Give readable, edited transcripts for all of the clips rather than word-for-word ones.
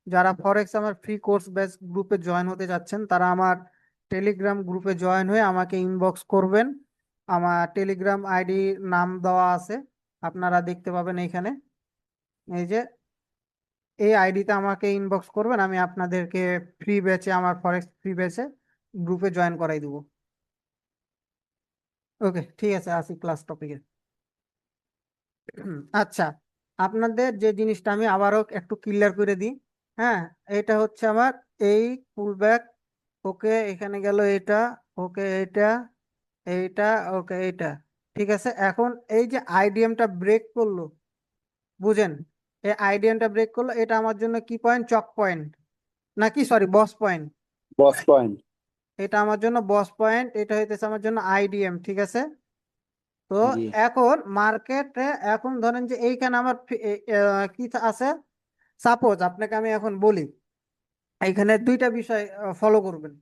যারা ফরেক্স আমার free course batch গ্রুপে জয়েন হতে যাচ্ছেন তারা আমার টেলিগ্রাম গ্রুপে জয়েন হয়ে আমাকে ইনবক্স করবেন। আমার টেলিগ্রাম আইডি নাম দেওয়া আছে, আপনারা দেখতে পাবেন এইখানে। এই যে এই আইডিতে আমাকে ইনবক্স করবেন, আমি আপনাদেরকে ফ্রি ব্যাচে, আমার ফরেক্স ফ্রি ব্যাচে গ্রুপে জয়েন করাই দিব। ওকে, ঠিক আছে, আসি ক্লাস টপিকে। আচ্ছা, আপনাদের যে জিনিসটা আমি আবারও একটু ক্লিয়ার করে দিই। হ্যাঁ, এটা হচ্ছে আমার এই পুল ব্যাক। ওকে, এখানে গেল এটা। ওকে, এটা, এইটা, ওকে, এইটা। ঠিক আছে, এখন এই যে আইডিএমটা ব্রেক করলো, বুঝেন, এই আইডিএমটা ব্রেক করলো, এটা আমার জন্য কি পয়েন্ট? চক পয়েন্ট, নাকি সরি, বস পয়েন্ট। বস পয়েন্ট। এটা আমার জন্য বস পয়েন্ট, এটা হইতেছে আমার জন্য আইডিএম। ঠিক আছে, তো জি এখন মার্কেটে, এখন ধরেন যে এইখানে আমার কি আছে, সাপোজ আপনাকে আমি এখন বলি, এইখানে দুইটা বিষয় ফলো করবেন।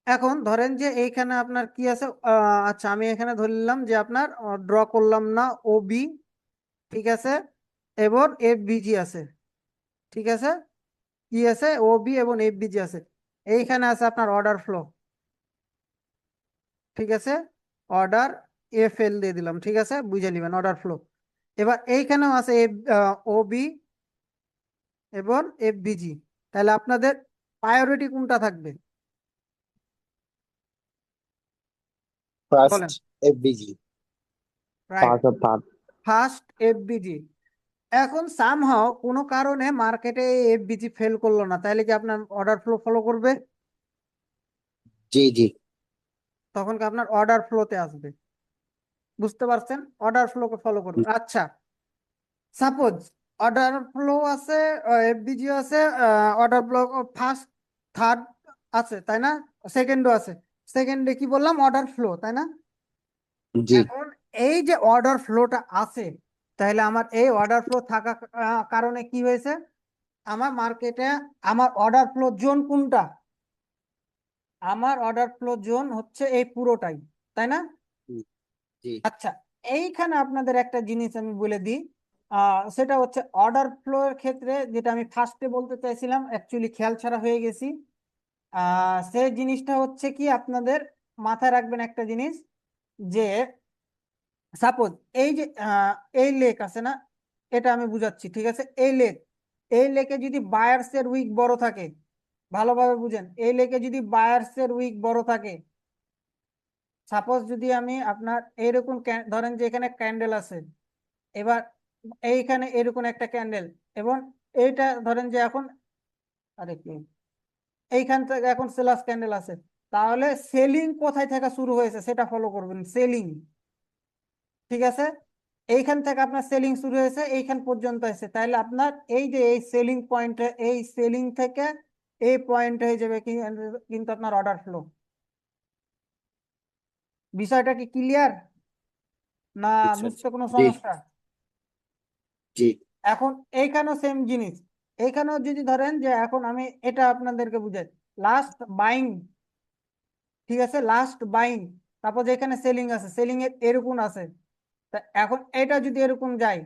এখন ধরেন যে এইখানে আপনার কি আছে, আচ্ছা আমি এখানে ধরলাম যে আপনার ড্র করলাম না, ওবি, ঠিক আছে, এবং এফবিজি আছে। ঠিক আছে, কি আছে, ওবি এবং এফবিজি আছে। এইখানে আছে আপনার অর্ডার ফ্লো। ঠিক আছে, অর্ডার এফএল দিয়ে দিলাম। ঠিক আছে, বুঝে নেবেন অর্ডার ফ্লো। এবার এইখানেও আছে ওবি এবং এফবিজি। তাহলে আপনাদের প্রায়োরিটি কোনটা থাকবে ফার্স্ট বলেন? FBG. Right, part of third. First FBG. এখন সামহাও কোনো কারণে মার্কেটে এফবিজি ফেল করলো না, তাহলে কি আপনার অর্ডার ফ্লো ফলো করবে? জি জি তখন কি আপনার অর্ডার ফ্লোতে আসবে, বুঝতে পারছেন? অর্ডার ফ্লোকে ফলো করবে। আচ্ছা, সাপোজ অর্ডার ফ্লো আছে, এফবিজি আছে, অর্ডার ফ্লো ফার্স্ট থার্ড আছে, তাই না? সেকেন্ডও আছে। সেকেন্ডে কি বললাম? অর্ডার ফ্লো, তাই না? জি। এখন এই যে অর্ডার ফ্লোটা আছে, তাহলে আমার এই অর্ডার ফ্লো থাকা কারণে কি হয়েছে, আমার মার্কেটে আমার অর্ডার ফ্লো জোন কোনটা? আমার অর্ডার ফ্লো জোন হচ্ছে এই পুরোটাই, তাই না? জি আচ্ছা, এইখানে আপনাদের একটা জিনিস আমি বলে দিই, সেটা হচ্ছে অর্ডার ফ্লো এর ক্ষেত্রে যেটা আমি ফার্স্টে বলতে চাইছিলাম, অ্যাকচুয়ালি খেয়াল ছাড়া হয়ে গেছি। সেই জিনিসটা হচ্ছে কি, আপনাদের মাথায় রাখবেন একটা জিনিস, যে সাপোজ এই যে এই লেক আছে না, এটা আমি বুঝাচ্ছি, ঠিক আছে? এই লেকে যদি বায়ার্স এর উইক বড় থাকে, ভালোভাবে বুঝেন, এই লেকে যদি বায়ার্স এর উইক বড় থাকে, সাপোজ যদি আমি আপনার এইরকম ধরেন যে এখানে ক্যান্ডেল আছে, এবার এইখানে এরকম একটা ক্যান্ডেল, এবং এইটা ধরেন যে এখন, আরে কি, এইখান থেকে এখন সেলার্স ক্যান্ডেল আছে, তাহলে সেলিং কোথায় থেকে শুরু হয়েছে সেটা ফলো করবেন, সেলিং। ঠিক আছে, এইখান থেকে আপনার সেলিং শুরু হয়েছে, এইখান পর্যন্ত এসে, তাহলে আপনার এই যে এই সেলিং পয়েন্টে, এই সেলিং থেকে এই পয়েন্ট হয়ে যাবে কিন্তু আপনার অর্ডার ফ্লো। বিষয়টা কি ক্লিয়ার, না আচ্ছা আচ্ছা। বুঝতে কোনো জি সমস্যা? জি এখন এইখানেও সেম জিনিস, এইখানেও যদি ধরেন যে এখন আমি এটা আপনাদেরকে বুঝাই, লাস্ট বাইং, ঠিক আছে, লাস্ট বাইং, তারপর এখানে সেলিং আছে, সেলিং এর এরকম আছে, তা এখন এটা যদি এরকম যায়,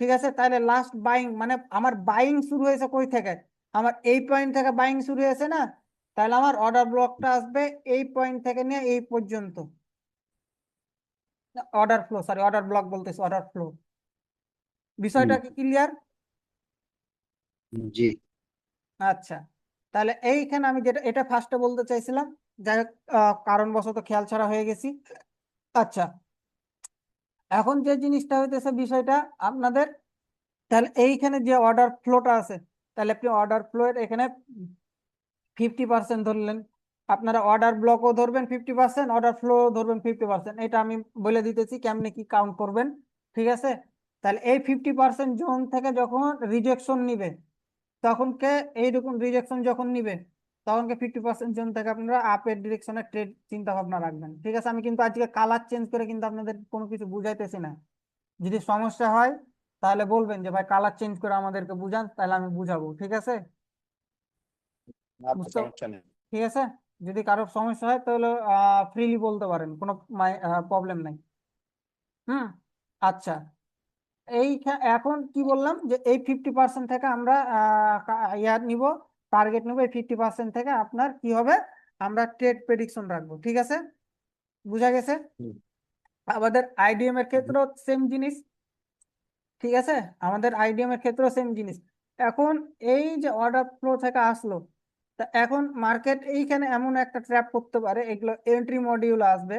ঠিক আছে, তাহলে লাস্ট বাইং মানে আমার বাইং শুরু হয়েছে কই থেকে? আমার এই পয়েন্ট থেকে বাইং শুরু হয়েছে না, তাহলে আমার অর্ডার ব্লকটা আসবে এই পয়েন্ট থেকে নিয়ে এই পর্যন্ত। Order flow, sorry, order block বলতেছি, অর্ডার ফ্লো। বিষয়টা কি ক্লিয়ার? জি। আচ্ছা, তাহলে এইখানে আমি যেটা এটা ফার্স্টে বলতে চাইছিলাম, যাই হোক কারণবশত খেয়াল ছাড়া হয়ে গেছি। আচ্ছা, এখন যে জিনিসটা হইতেছে বিষয়টা আপনাদের, তাহলে এইখানে যে অর্ডার ফ্লোটা আছে, তাহলে আপনি অর্ডার ফ্লো এর এখানে 50% ধরলেন, আপনারা অর্ডার ব্লকও ধরবেন 50%, অর্ডার ফ্লো ধরবেন 50%, এটা আমি বলে দিতেছি কেমনে কি কাউন্ট করবেন। ঠিক আছে, তাহলে এই 50% জোন থেকে যখন রিজেকশন নিবে, তখনকে এইরকম রিজেকশন যখন নিবে, তখনকে 50% জোন থেকে আপনারা আপের ডিরেকশনে ট্রেড চিন্তা ভাবনা রাখবেন। ঠিক আছে, আমি কিন্তু আজকে কালার চেঞ্জ করে কিন্তু আপনাদের কোনো কিছু বুঝাইতেছি না। যদি সমস্যা হয় তাহলে বলবেন যে ভাই কালার চেঞ্জ করে আমাদেরকে বুঝান, তাহলে আমি বুঝাবো। ঠিক আছে, আচ্ছা, বুঝতে, সমস্যা নেই। ঠিক আছে, যদি কারোর সমস্যা হয় তাহলে ফ্রিলি বলতে পারেন, কোনো প্রবলেম নাই। হুম, আচ্ছা, এখন কি বললাম যে এই 50% থেকে আমরা ইয়ার নিব, টার্গেট নিব, এই 50% থেকে আপনার কি হবে, আমরা ট্রেড প্রেডিকশন রাখবো। ঠিক আছে, বুঝা গেছে? হুম, আমাদের আইডিএম এর হুম, ক্ষেত্রেও সেম জিনিস। ঠিক আছে, আমাদের আইডিএম এর ক্ষেত্রেও সেম জিনিস। এখন এই যে অর্ডার ফ্লো থেকে আসলো, তা এখন মার্কেট এইখানে এমন একটা ট্র্যাপ করতে পারে, এগুলো এন্ট্রি মডিউল আসবে।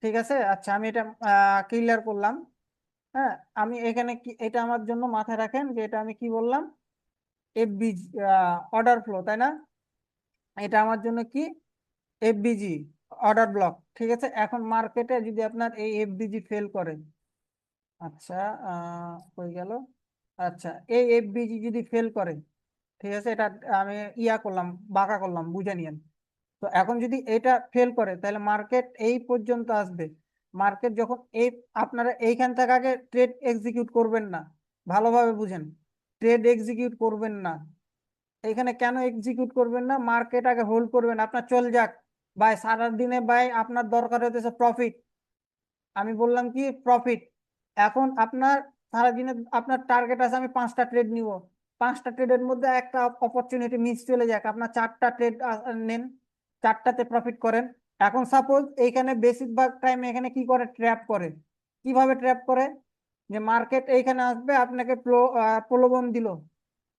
ঠিক আছে, আচ্ছা আমি এটা ক্লিয়ার করলাম। হ্যাঁ, আমি এখানে কি, এটা আমার জন্য মাথায় রাখেন যে এটা আমি কি বললাম, এফবিজি অর্ডার ফ্লো, তাই না? এটা আমার জন্য কি, এফবিজি অর্ডার ব্লক। ঠিক আছে, এখন মার্কেটে যদি আপনার এই এফবিজি ফেল করে, আচ্ছা হয়ে গেল, আচ্ছা এই এফবিজি যদি ফেল করে, ঠিক আছে, এটা আমি ইয়া করলাম, বাঁকা করলাম, বুঝে নিয়েন। তো এখন যদি এটা ফেল করে তাহলে মার্কেট এই পর্যন্ত আসবে। মার্কেট যখন এই, আপনারা এইখান থেকে আগে ট্রেড এক্সিকিউট করবেন না, ভালোভাবে বুঝেন, ট্রেড এক্সিকিউট করবেন না। এখানে কেন এক্সিকিউট করবেন না, মার্কেট আগে হোল্ড করবেন, আপনার চল যাক ভাই, সারা দিনে ভাই আপনার দরকার হতেছে প্রফিট। আমি বললাম কি প্রফিট। এখন আপনার সারাদিনে আপনার টার্গেট আছে আমি 5টা ট্রেড নিব, 5টা ট্রেডের মধ্যে একটা অপরচুনিটি মিস চলে যাক, আপনার 4টা ট্রেড নেন, 4টাতে প্রফিট করেন। এখন সাপোজ এইখানে বেশিরভাগ টাইম এখানে কি করে, ট্র্যাপ করে। কিভাবে ট্র্যাপ করে, যে মার্কেট এইখানে আসবে, আপনাকে প্রলোভন দিল।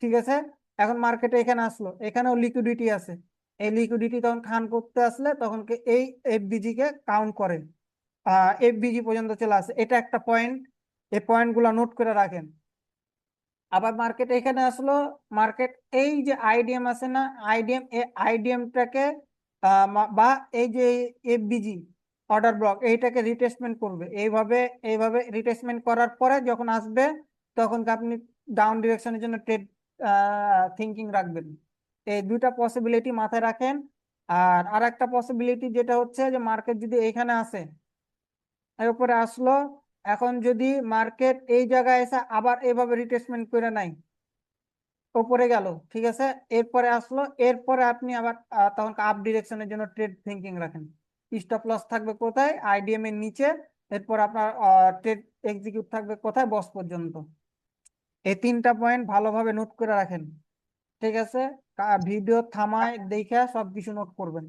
ঠিক আছে, এখন মার্কেটে এখানে আসলো, এখানেও লিকুইডিটি আছে, এই লিকুইডিটি তখন খান করতে আসলে তখন এই এফবিজি কে কাউন্ট করে, এফবিজি পর্যন্ত চলে আসে। এটা একটা পয়েন্ট, এই পয়েন্ট গুলা নোট করে রাখেন। আবার মার্কেট এখানে আসলো, মার্কেট এই যে আইডিএম আছে না, আইডিএম, এই আইডিএমটাকে বা এই যে এফবিজি অর্ডার ব্লক এইটাকে রিটেস্টমেন্ট করবে, এইভাবে এইভাবে রিটেস্টমেন্ট করার পরে যখন আসবে তখন আপনি ডাউন ডিরেকশনের জন্য ট্রেড থিঙ্কিং রাখবেন। এই দুইটা পসিবিলিটি মাথায় রাখেন। আর আরেকটা পসিবিলিটি যেটা হচ্ছে যে মার্কেট যদি এখানে আসে, এর উপরে আসলো, এখন যদি মার্কেট এই জায়গায় এসে আবার এইভাবে রিট্রেসমেন্ট করে নাই, উপরে গেল, ঠিক আছে, এরপরে আসলো, এরপরে আপনি আবার তখন আপ ডিরেকশনের জন্য ট্রেড থিঙ্কিং রাখেন। স্টপ লস থাকবে কোথায়, আইডিএম এর নিচে, এরপর আপনার ট্রেড এক্সিকিউট থাকবে কোথায়, বস পর্যন্ত। এই 3টা পয়েন্ট ভালোভাবে নোট করে রাখেন। ঠিক আছে, ভিডিও থামায় দেখে সবকিছু নোট করবেন।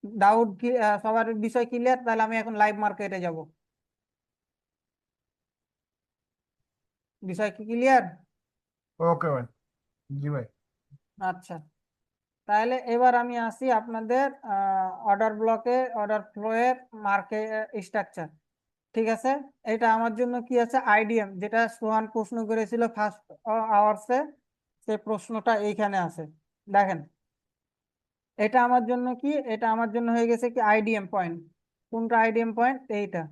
ডাউট কি, সবার বিষয় ক্লিয়ার? তাহলে আমি এখন লাইভ মার্কেটে যাব। বিষয় কি ক্লিয়ার? ওকে ভাই। জি ভাই। আচ্ছা, তাহলে এবার আমি আসি আপনাদের অর্ডার ব্লকে, অর্ডার ফ্লো এর মার্কেট স্ট্রাকচার। ঠিক আছে, এটা আমার জন্য কি আছে, আইডিএম, যেটা সোহান প্রশ্ন করেছিল ফার্স্ট আওয়ার্সে, সেই প্রশ্নটা এইখানে আছে। দেখেন, এটা আমার জন্য কি, এটা আমার জন্য হয়ে গেছে কি আইডিএম পয়েন্ট। কোনটা আইডিএম পয়েন্ট, এইটা,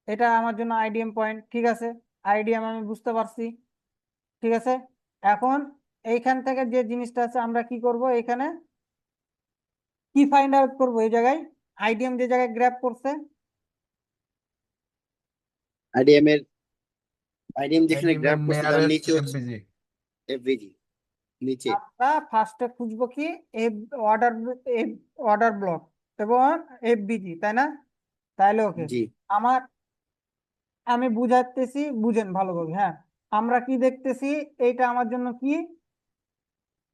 এটা আমার জন্য আইডিএম পয়েন্ট। ঠিক আছে, আইডিএম আমি বুঝতে পারছি। ঠিক আছে, এখন এইখান থেকে যে জিনিসটা আছে আমরা কি করব, এখানে কি ফাইন্ড আউট করবো, এই জায়গায় আইডিএম যে জায়গায় গ্র্যাব করছে, আইডিএম এর, আইডিএম যেখানে আইডিএম এর গ্র্যাব করছে তার নিয়ারেস্ট নিচে হচ্ছে এফবিজি। এফভিজি, নিচে। আমরা ফার্স্টে খুঁজবো কি, এফ অর্ডার, অর্ডার ব্লক এবং এফবিজি, তাই না? তাইলে ওকে, জি, আমার, আমি বুঝাতেছি, বুঝেন ভালোভাবে। হ্যাঁ, আমরা কি দেখতেছি, এইটা আমার জন্য কি,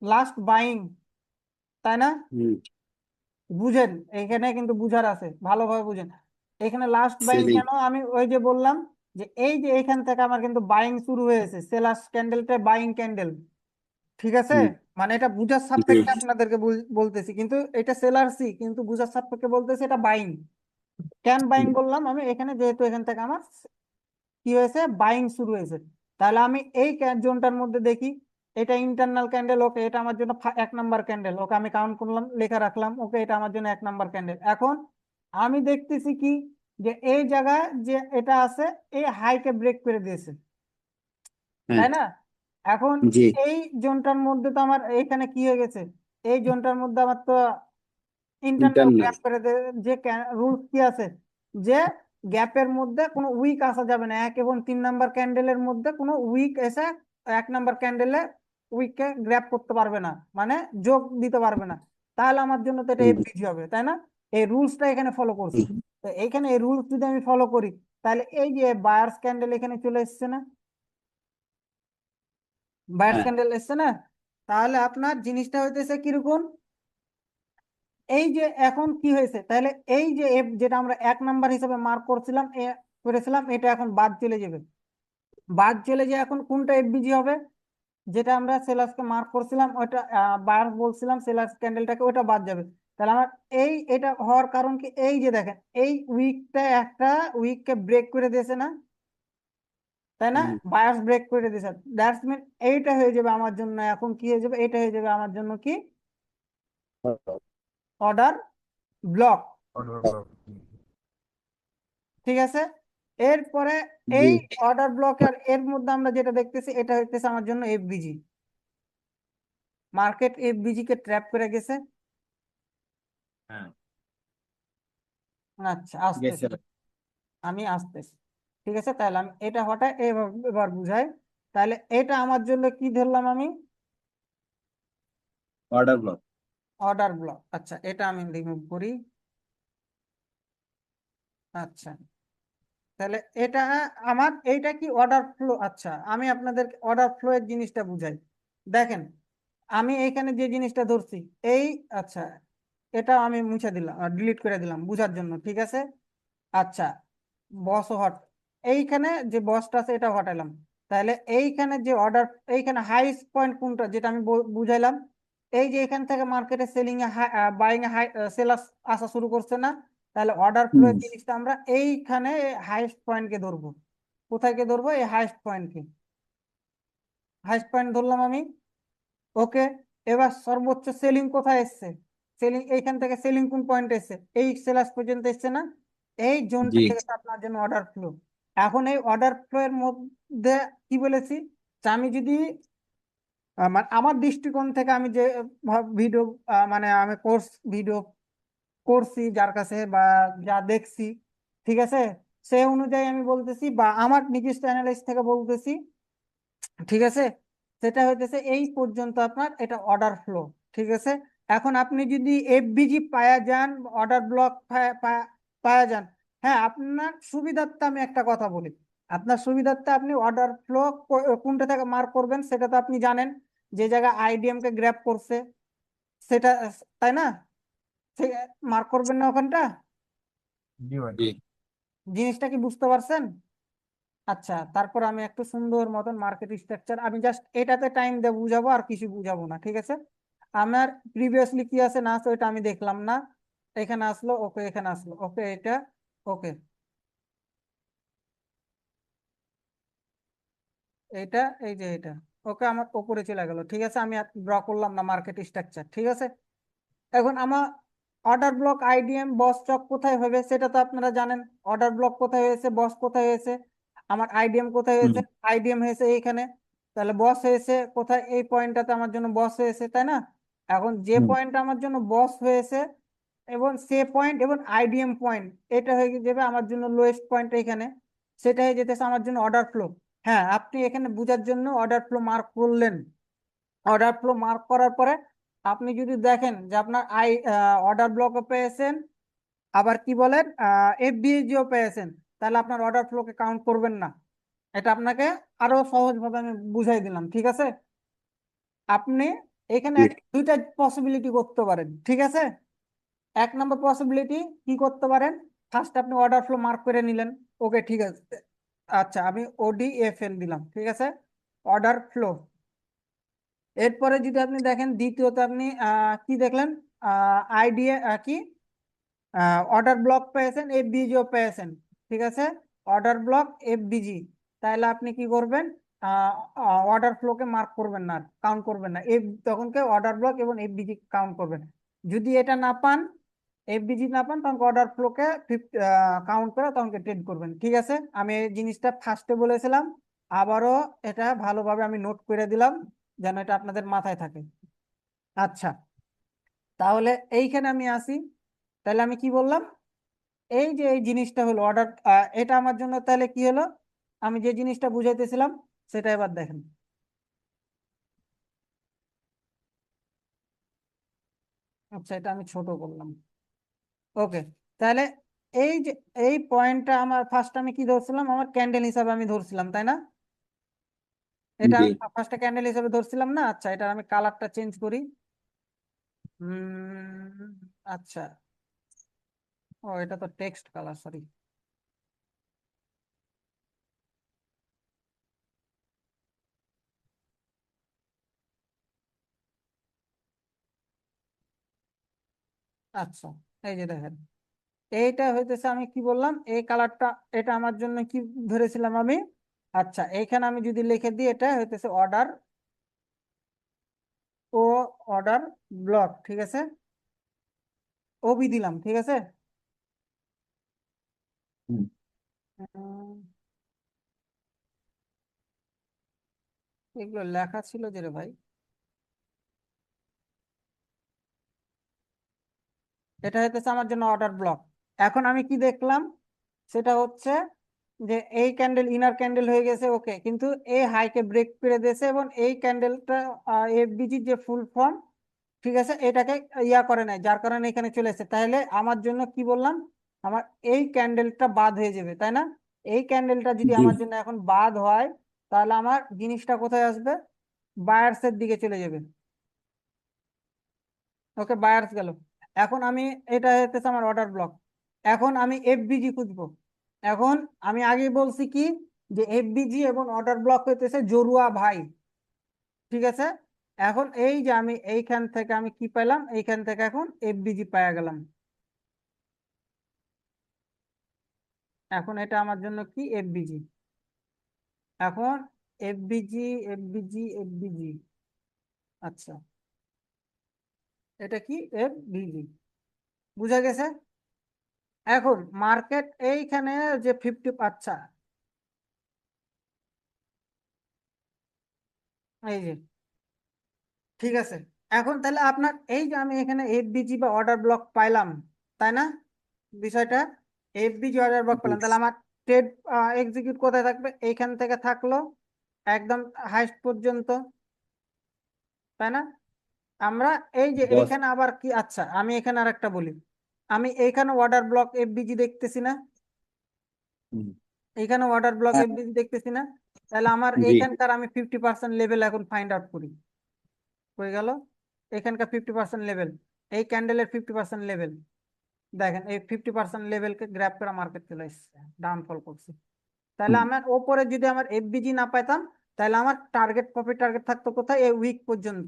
লাস্ট বাইং, তাই না? হুম, বুঝেন, এখানে কিন্তু বুঝার আছে, ভালোভাবে বুঝেন। এখানে লাস্ট বাইং সেলিং, কেন, আমি ওই যে বললাম যে এই যে এখান থেকে আমার কিন্তু বাইং শুরু হয়েছে, সেলার্স ক্যান্ডেলটা বাইং ক্যান্ডেল। ঠিক আছে, হুম, মানে এটা বুঝার জি, সাপেক্ষে আপনাদেরকে বলতেছি, কিন্তু এটা সেলার্সই, কিন্তু বুঝার সাপেক্ষে বলতেছি এটা বাইং। কেন বাইং হুম, বললাম, আমি এখানে যেহেতু এখান থেকে আমার কি হয়েছে, বাইং শুরু হয়েছে, তাহলে আমি এই জোনটার মধ্যে দেখি, এটা ইন্টারনাল ক্যান্ডেল, ওকে, এটা আমার জন্য 1 নাম্বার ক্যান্ডেল, ওকে আমি কাউন্ট করলাম, লেখা রাখলাম, ওকে এটা আমার জন্য 1 নাম্বার ক্যান্ডেল। এখন আমি দেখতেছি কি, যে এই জায়গায় যে এটা আছে, এই হাইকে ব্রেক করে দিয়েছে, হ্যাঁ, তাই না? এখন জি, এই জোনটার মধ্যে তো আমার এখানে কি হয়ে গেছে, এই জোনটার মধ্যে আমার তো ইন্টারনাল ইন্টারনাল, গ্যাপ করে যে রুলস কি আছে, যে গ্যাপের মধ্যে কোনো উইক আসা যাবে না, 1 এবং 3 নাম্বার ক্যান্ডেলের মধ্যে কোনো উইক এসে 1 নাম্বার ক্যান্ডেলে উইককে গ্র্যাপ করতে পারবে না, মানে যোগ দিতে পারবে না। তাহলে আমার জন্য তো এটা হুম, এফবিজি হবে, তাই না? এই রুলসটা এখানে ফলো করছি। তো এইখানে এই রুলস যদি আমি ফলো করি, তাহলে এই যে বায়ার্স ক্যান্ডেল এখানে চলে এসছে না, বায়ার্স হ্যাঁ ক্যান্ডেল এসছে না, তাহলে আপনার জিনিসটা হইতেছে কিরকম, এই যে এখন কি হয়েছে, তাহলে এই যে এফ যেটা আমরা 1 নাম্বার হিসেবে মার্ক করেছিলাম এটা এখন বাদ চলে যাবে। বাদ চলে যায়, এখন কোনটা এফবিজি হবে, যেটা আমরা সেলার্সকে মার্ক করছিলাম ওটা বায়ার্স বলছিলাম সেলার্স ক্যান্ডেলটাকে, ওটা বাদ যাবে। তাহলে আমার এটা হওয়ার কারণ কি, এই যে দেখেন এই উইকটা একটা উইককে ব্রেক করে দিয়েছে না, তাই না, হুম, বায়ার্স ব্রেক করে দিয়েছে, দ্যাটস মিন এইটা হয়ে যাবে আমার জন্য, এখন কি হয়ে যাবে, এটা হয়ে যাবে আমার জন্য কি অর্ডার ব্লক। order block, ঠিক আছে, এরপরে জি এই অর্ডার ব্লকের এর মধ্যে আমরা যেটা দেখতেছি এটা হইতেছে আমার জন্য এফবিজি, মার্কেট এফবিজি কে ট্র্যাপ করে গেছে। হ্যাঁ আচ্ছা গেছে। আসতেছে, আমি আসতেছি। ঠিক আছে, তাহলে আমি এটা হঠাৎ এবার বুঝাই, তাহলে এটা আমার জন্য কি ধরলাম আমি, অর্ডার ব্লক। Order block. আচ্ছা এটা আমি রিমুভ করি। আচ্ছা তাহলে এটা আমার এইটা কি অর্ডার ফ্লো। আচ্ছা আমি আপনাদের অর্ডার ফ্লো এর জিনিসটা বুঝাই, দেখেন আমি এইখানে যে জিনিসটা ধরছি এই, আচ্ছা এটা আমি মুছে দিলাম, ডিলিট করে দিলাম বুঝার জন্য, ঠিক আছে। আচ্ছা বস হট, এইখানে যে বসটা আছে এটা হটাইলাম, তাহলে এইখানে যে অর্ডার, এইখানে হাইস্ট পয়েন্ট কোনটা যেটা আমি বুঝাইলাম, এই যে এখান থেকে মার্কেটে সেলিং এ বাইং এ সেলার্স আসা শুরু করছে না, তাহলে অর্ডার ফ্লো হুম এর জিনিসটা আমরা এইখানে হাইস্ট পয়েন্টকে ধরবো। কোথায় কে ধরবো, এই হাইস্ট পয়েন্টকে, হাইস্ট পয়েন্ট ধরলাম আমি। ওকে, এবার সর্বোচ্চ সেলিং কোথায় এসছে, সেলিং এইখান থেকে সেলিং কোন পয়েন্ট এসছে, এই সেলার্স পর্যন্ত এসছে না, এই জোনটা জি থেকে আপনার জন্য অর্ডার ফ্লো। এখন এই অর্ডার ফ্লো এর মধ্যে কি বলেছি, যে আমি যদি মানে আমার দৃষ্টিকোণ থেকে আমি যে ভিডিও মানে আমি কোর্স ভিডিও করছি যার কাছে বা যা দেখছি, ঠিক আছে, সে অনুযায়ী আমি বলতেছি বা আমার নিজস্ব অ্যানালাইস থেকে বলতেছি, ঠিক আছে, সেটা হইতেছে এই পর্যন্ত আপনার এটা অর্ডার ফ্লো। ঠিক আছে, এখন আপনি যদি এফবিজি পায়া যান, অর্ডার ব্লক পায়া যান, হ্যাঁ আপনার সুবিধার্থে আমি একটা কথা বলি, আপনার সুবিধার্থে আপনি অর্ডার ফ্লো কোনটা থেকে মার্ক করবেন সেটা তো আপনি জানেন, যে জায়গায় আইডিএম কে গ্র্যাব করছে সেটা, তাই না, সে মার্ক করবেন না ওখানটা, জি ভাই, জি জিনিসটা কি বুঝতে পারছেন। আচ্ছা তারপর আমি একটু সুন্দর মতন মার্কেট স্ট্রাকচার, আমি জাস্ট এটাতে টাইম দিয়ে বুঝাবো আর কিছু বুঝাবো না, ঠিক আছে। আমার প্রিভিয়াসলি কি আছে না আছে ওইটা আমি দেখলাম না, এখানে আসলো ওকে, এখানে আসলো ওকে, এটা ওকে, এটা এই যে এটা ওকে, আমার উপরে চলে গেল, ঠিক আছে, আমি ড্র করলাম না মার্কেট স্ট্রাকচার, ঠিক আছে। এখন আমার অর্ডার ব্লক আইডিএম বস চক কোথায় হবে সেটা তো আপনারা জানেন, অর্ডার ব্লক কোথায় হয়েছে, বস কোথায় হয়েছে, আমার আইডিএম কোথায় হুম হয়েছে, আইডিএম হয়েছে এইখানে, তাহলে বস হয়েছে কোথায়, এই পয়েন্টটাতে আমার জন্য বস হয়েছে, তাই না। এখন যে হুম পয়েন্টটা আমার জন্য বস হয়েছে এবং সে পয়েন্ট এবং আইডিএম পয়েন্ট, এটা হয়ে যাবে আমার জন্য লোয়েস্ট পয়েন্ট এইখানে, সেটা হয়ে যেতেছে আমার জন্য অর্ডার ফ্লো। হ্যাঁ আপনি এখানে বুঝার জন্য অর্ডার ফ্লো মার্ক করলেন, অর্ডার ফ্লো মার্ক করার পরে আপনি যদি দেখেন যে আপনার অর্ডার ব্লকও পেয়েছেন, আবার কি বলেন এফবিএজিও পেয়েছেন, তাহলে আপনার অর্ডার ফ্লোকে কাউন্ট করবেন না। এটা আপনাকে আরো সহজভাবে আমি বুঝাই দিলাম, ঠিক আছে। আপনি এখানে জি দুইটা পসিবিলিটি করতে পারেন, ঠিক আছে। 1 নম্বর পসিবিলিটি কি করতে পারেন, ফার্স্ট আপনি অর্ডার ফ্লো মার্ক করে নিলেন, ওকে ঠিক আছে, আচ্ছা আমি ওডিএফএল দিলাম, ঠিক আছে, অর্ডার ফ্লো। এরপরে যদি আপনি দেখেন দ্বিতীয়ত আপনি কি দেখলেন, আইডিয়া কি অর্ডার ব্লক পেয়েছেন, এফবিজিও পেয়েছেন, ঠিক আছে, অর্ডার ব্লক এফবিজি, তাহলে আপনি কি করবেন, অর্ডার ফ্লোকে মার্ক করবেন না, কাউন্ট করবেন না, তখনকে অর্ডার ব্লক এবং এফবিজি কাউন্ট করবেন। যদি এটা না পান, এফবিজি না পান, তখন অর্ডার ফ্লোকে কাউন্ট করে তখনকে ট্রেড করবেন, ঠিক আছে। আমি এই জিনিসটা ফার্স্টে বলেছিলাম, আবারও এটা ভালোভাবে আমি নোট করে দিলাম যেন এটা আপনাদের মাথায় থাকে। আচ্ছা তাহলে এইখানে আমি আসি, তাহলে আমি কি বললাম, এই যে এই জিনিসটা হলো অর্ডার, এটা আমার জন্য তাহলে কি হলো, আমি যে জিনিসটা বুঝাইতেছিলাম সেটা এবার দেখেন। আচ্ছা এটা আমি ছোট করলাম, ওকে, তাহলে এই যে এই পয়েন্টটা আমার ফার্স্ট আমি কি ধরছিলাম, আমার ক্যান্ডেল হিসাবে আমি ধরছিলাম, তাই না? এটা জি আমি ফার্স্টে ক্যান্ডেল হিসাবে ধরছিলাম না? আচ্ছা, এটা আমি কালারটা চেঞ্জ করি। আচ্ছা, ও এটা তো টেক্সট কালার, সরি। আচ্ছা, এই যে দেখেন, এইটা হইতেছে, আমি কি বললাম, এই কালারটা, এটা আমার জন্য কি ধরেছিলাম আমি? আচ্ছা, এইখানে আমি যদি লিখে দিই, এটা হইতেছে অর্ডার ও অর্ডার ব্লক, ঠিক আছে, ওবি দিলাম, ঠিক আছে। হুম, উম, এগুলো লেখা ছিল যে রে ভাই, এটা হইতেছে আমার জন্য অর্ডার ব্লক। এখন আমি কি দেখলাম, সেটা হচ্ছে যে এই ক্যান্ডেল ইনার ক্যান্ডেল হয়ে গেছে, ওকে, কিন্তু এই হাইকে ব্রেক করে দিয়েছে, এবং এই ক্যান্ডেলটা এফবিজি যে ফুল ফর্ম, ঠিক আছে, এটাকে ইয়া করে নাই, যার কারণে এখানে চলে এসেছে। তাহলে আমার জন্য কি বললাম, আমার এই ক্যান্ডেলটা বাদ হয়ে যাবে, তাই না? এই ক্যান্ডেলটা যদি জি আমার জন্য এখন বাদ হয়, তাহলে আমার জিনিসটা কোথায় আসবে? বায়ার্সের দিকে চলে যাবে। ওকে, বায়ার্স গেল। এখন আমি, এটা হচ্ছে আমার অর্ডার ব্লক। এখন আমি এফবিজি খুঁজবো। এখন আমি আগে বলছি কি, যে এফবিজি এবং অর্ডার ব্লক হইতেছে জড়ুয়া ভাই, ঠিক আছে। এখন এই যে আমি এইখান থেকে আমি কি পেলাম, এইখান থেকে এখন এফবিজি পাওয়া গেলাম। এখন এটা আমার জন্য কি, এফবিজি। এখন এফবিজি, এফবিজি, এফবিজি, আচ্ছা, এটা কি, এফবিজি, বুঝা গেছে। এখন মার্কেট এইখানে যে 50, আচ্ছা, এই যে, ঠিক আছে। এখন তাহলে আপনার এই যে আমি এখানে এফবিজি বা অর্ডার ব্লক পাইলাম, তাই না? বিষয়টা, এফবিজি অর্ডার ব্লক পেলাম, তাহলে আমার ট্রেড এক্সিকিউট কোথায় থাকবে? এইখান থেকে থাকলো একদম হাইস্ট পর্যন্ত, তাই না? আমরা এই যে বস। এইখানে আবার কি, আচ্ছা আমি এখানে আর একটা বলি, আমি এইখানে অর্ডার ব্লক এফবিজি দেখতেছি না? হুম, এইখানে অর্ডার ব্লক হ্যাঁ, এফবিজি দেখতেছি না? তাহলে আমার জি এইখানকার আমি 50% লেভেল এখন ফাইন্ড আউট করি। হয়ে গেল, এখানকার 50% লেভেল, এই ক্যান্ডেলের 50% লেভেল, দেখেন এই 50% লেভেলকে গ্র্যাব করে মার্কেট চলে এসেছে, ডাউনফল করছে। তাহলে হুম, আমার ওপরে যদি আমার এফবিজি না পাইতাম, তাহলে আমার টার্গেট, প্রফিট টার্গেট থাকতো কোথায়? এই উইক পর্যন্ত,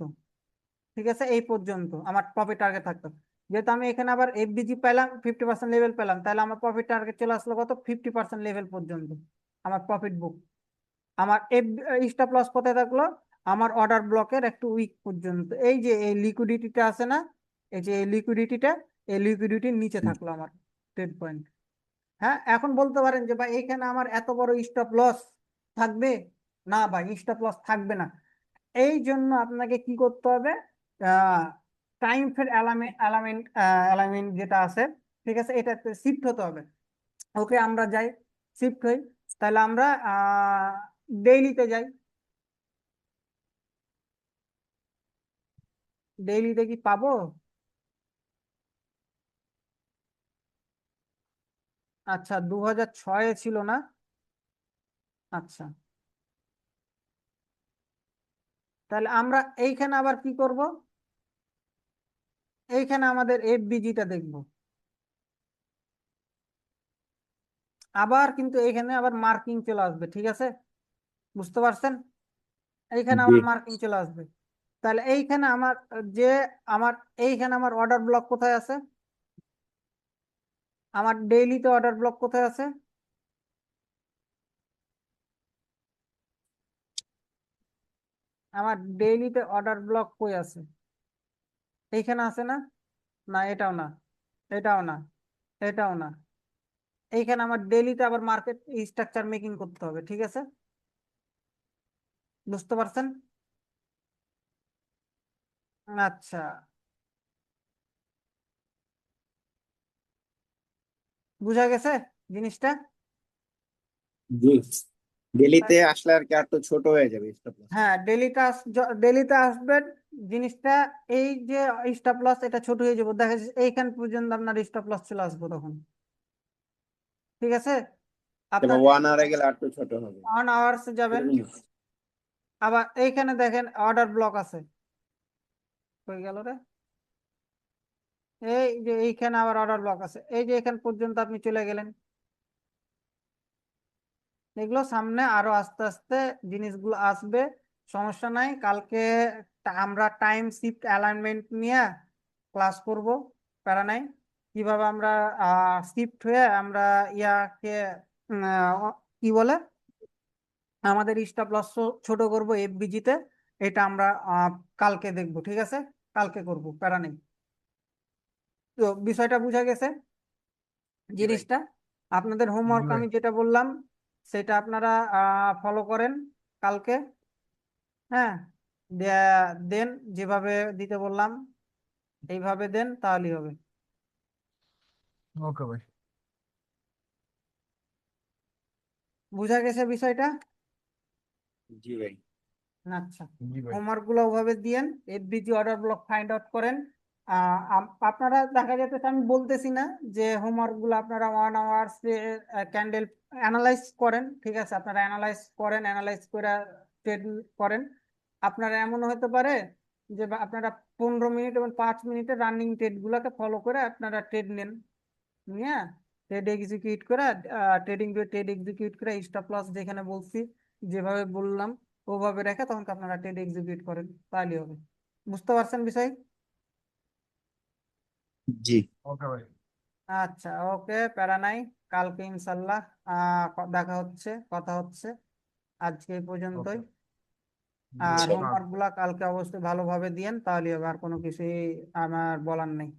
ঠিক আছে, এই পর্যন্ত আমার প্রফিট টার্গেট থাকতো। যেহেতু আমি এখানে আবার এফবিজি পেলাম, 50% লেভেল পেলাম, তাহলে আমার প্রফিট টার্গেট চলে আসলো কত? 50% লেভেল পর্যন্ত আমার প্রফিট বুক। আমার স্টপ লস কোথায় থাকলো? আমার অর্ডার ব্লকের একটু উইক পর্যন্ত, এই যে এই লিকুইডিটিটা আছে না, এই যে এই লিকুইডিটিটা, এই লিকুইডিটির নিচে হুম, থাকলো আমার ট্রেড পয়েন্ট। হ্যাঁ, এখন বলতে পারেন যে ভাই এখানে আমার এত বড় স্টপ লস থাকবে? না ভাই, স্টপ লস থাকবে না। এই জন্য আপনাকে কি করতে হবে, টাইম ফের অ্যালাইনমেন্ট যেটা আছে, ঠিক আছে, এটাতে শিফট হতে হবে। ওকে, আমরা যাই, শিফট হই, তাহলে আমরা ডেইলিতে যাই। ডেইলিতে কি পাবো? আচ্ছা, 2006 ছিল না? আচ্ছা, তাহলে আমরা এইখানে আবার কি করব, এইখানে আমাদের এফবিজিটা দেখব। আবার কিন্তু এখানে আবার মার্কিং চলে আসবে, ঠিক আছে, বুঝতে পারছেন? এইখানে জি আমার মার্কিং চলে আসবে। তাহলে এইখানে আমার যে, আমার এইখানে আমার অর্ডার ব্লক কোথায় আছে? আমার ডেইলিতে অর্ডার ব্লক কোথায় আছে? আমার ডেইলিতে অর্ডার ব্লক কই আছে? এইখানে আছে না? না, এটাও না, এটাও না, এটাও না। এইখানে আমার ডেইলিতে আবার মার্কেট স্ট্রাকচার মেকিং করতে হবে, ঠিক আছে, বুঝতে পারছেন? আচ্ছা, বুঝা গেছে জিনিসটা? জি দিল্লিতে আসলে আর কি আর তো ছোট হয়ে যাবে স্টপ লস। হ্যাঁ, ডেলিতে আসবেন, জিনিসটা, এই যে স্টপ লস এটা ছোট হয়ে যাবে, দেখা যাচ্ছে এইখান পর্যন্ত আপনার স্টপ লস চলে আসবো তখন। ঠিক আছে? তারপর আপনার 1 আওয়ারে গেলে আর একটু ছোট হবে। 1 আওয়ার্স যাবেন, আবার এইখানে দেখেন অর্ডার ব্লক আছে, হয়ে গেল রে, এই যে এইখানে আবার অর্ডার ব্লক আছে, এই যে এখান পর্যন্ত আপনি চলে গেলেন। এগুলো সামনে আরো আস্তে আস্তে জিনিসগুলো আসবে, সমস্যা নাই। কালকে আমরা টাইম শিফট অ্যালাইনমেন্ট নিয়ে ক্লাস করব, প্যারা নাই। কিভাবে আমরা শিফট হয়ে আমরা ইয়াকে কি বলে আমাদের স্টপ লস ছোট করব এফবিজি তে, এটা আমরা কালকে দেখব, ঠিক আছে? কালকে করব, প্যারা নেই। তো বিষয়টা বোঝা গেছে জিনিসটা। আপনাদের হোমওয়ার্ক ভাই। আমি যেটা বললাম সেটা আপনারা ফলো করেন কালকে, হ্যাঁ। দেন যেভাবে দিতে বললাম এইভাবে দেন, তাহলেই হবে। ওকে ভাই। বুঝা গেছে বিষয়টা? জি ভাই। আচ্ছা, জি ভাই। হোমওয়ার্ক গুলো ওভাবে দিয়েন, FBG order block find out করেন। আপনারা দেখা যেতেছে আমি বলতেছি না যে হোমওয়ার্ক গুলো আপনারা 1 আওয়ার্স ক্যান্ডেল অ্যানালাইজ করেন, ঠিক আছে? আপনারা অ্যানালাইজ করেন, অ্যানালাইজ করে ট্রেড করেন। আপনারা এমন হতে পারে যে আপনারা 15 মিনিট এবং 5 মিনিটের রানিং ট্রেড গুলোকে ফলো করে আপনারা ট্রেড নেন, নিয়ে ট্রেড এক্সিকিউট করে ট্রেড এক্সিকিউট করে স্টপ লস যেখানে বলছি যেভাবে বললাম ওভাবে রেখে তখন আপনারা ট্রেড এক্সিকিউট করেন, তাহলেই হবে। বুঝতে পারছেন বিষয়? জি। ওকে ভাই। আচ্ছা, ওকে, প্যারা নাই। কালকে ইনশাল্লাহ দেখা হচ্ছে, কথা হচ্ছে। আজকে এই পর্যন্তই। ওকে। আর জি। হোমওয়ার্ক গুলা কালকে অবশ্যই ভালোভাবে দিয়েন, তাহলে হবে, আর কোনো কিছুই আমার বলার নেই।